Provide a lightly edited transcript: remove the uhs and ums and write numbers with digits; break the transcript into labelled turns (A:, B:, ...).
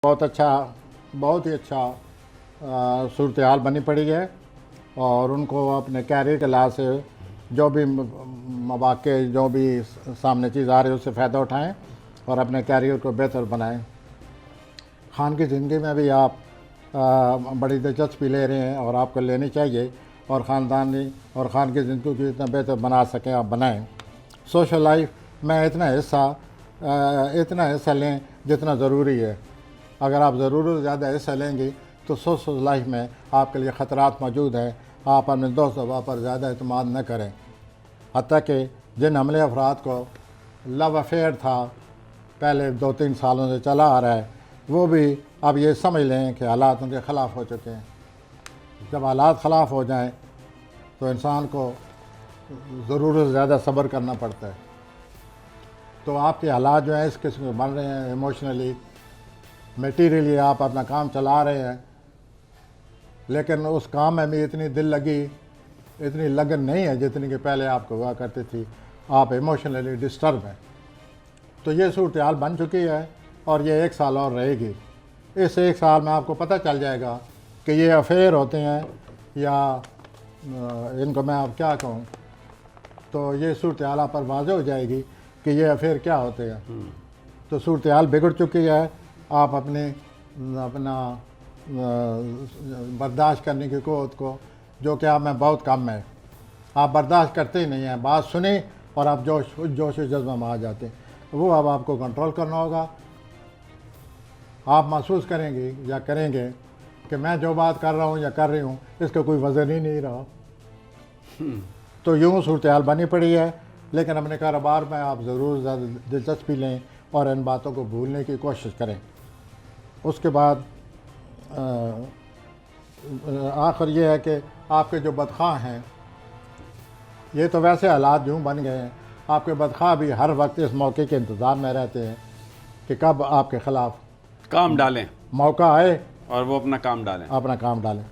A: बहुत ही अच्छा सूरत हाल बनी पड़ी है और उनको अपने कैरियर के लिहाज से जो भी मौक़े जो भी सामने चीज़ आ रही है उससे फ़ायदा उठाएं और अपने कैरियर को बेहतर बनाएं। खान की ज़िंदगी में भी आप बड़ी दिलचस्पी ले रहे हैं और आपको लेनी चाहिए और ख़ानदानी और खान की ज़िंदगी को जितना बेहतर बना सकें आप बनाएं। सोशल लाइफ में इतना हिस्सा लें जितना ज़रूरी है। अगर आप ज़रूरत से ज़्यादा हिस्सा लेंगे तो सोशल लाइफ में आपके लिए ख़तरात मौजूद हैं। आप अपने दोस्त अहबाब पर ज़्यादा एतमाद न करें। हत्ता कि जिन हमले अफराद को लव अफेयर था पहले 2-3 सालों से चला आ रहा है, वो भी अब ये समझ लें कि हालात उनके ख़िलाफ़ हो चुके हैं। जब हालात ख़िलाफ़ हो जाएं तो इंसान को ज़रूरत से ज़्यादा सब्र करना पड़ता है। तो आपके हालात जो हैं इस किस्म के बन रहे हैं, इमोशनली मटीरियली आप अपना काम चला रहे हैं, लेकिन उस काम में भी इतनी दिल लगी, इतनी लगन नहीं है जितनी कि पहले आपको हुआ करती थी। आप इमोशनली डिस्टर्ब हैं। तो ये सूरत हाल बन चुकी है और ये 1 साल और रहेगी। इस 1 साल में आपको पता चल जाएगा कि ये अफेयर होते हैं या इनको मैं अब क्या कहूँ। तो ये सूरत हाल आप पर वाज़ेह हो जाएगी कि ये अफेयर क्या होते हैं। तो सूरत हाल बिगड़ चुकी है। आप अपना बर्दाश्त करने की क़ुव्वत को, जो कि आप में बहुत कम है, आप बर्दाश्त करते ही नहीं हैं। बात सुनी और आप जोश जज्बा में आ जाते हैं। वो अब आपको कंट्रोल करना होगा। आप महसूस करेंगे या करेंगे कि मैं जो बात कर रहा हूँ या कर रही हूँ इसका कोई वज़न ही नहीं रहा। तो यूँ सूरत हाल बनी पड़ी है। लेकिन अपने कारोबार में आप ज़रूर ज़्यादा दिलचस्पी लें और इन बातों को भूलने की कोशिश करें। उसके बाद आखिर ये है कि आपके जो बदख़्वाह हैं, ये तो वैसे हालात यूँ बन गए हैं, आपके बदख़्वाह भी हर वक्त इस मौके के इंतज़ार में रहते हैं कि कब आपके ख़िलाफ़
B: काम डालें,
A: मौका आए
B: और वो अपना काम डालें।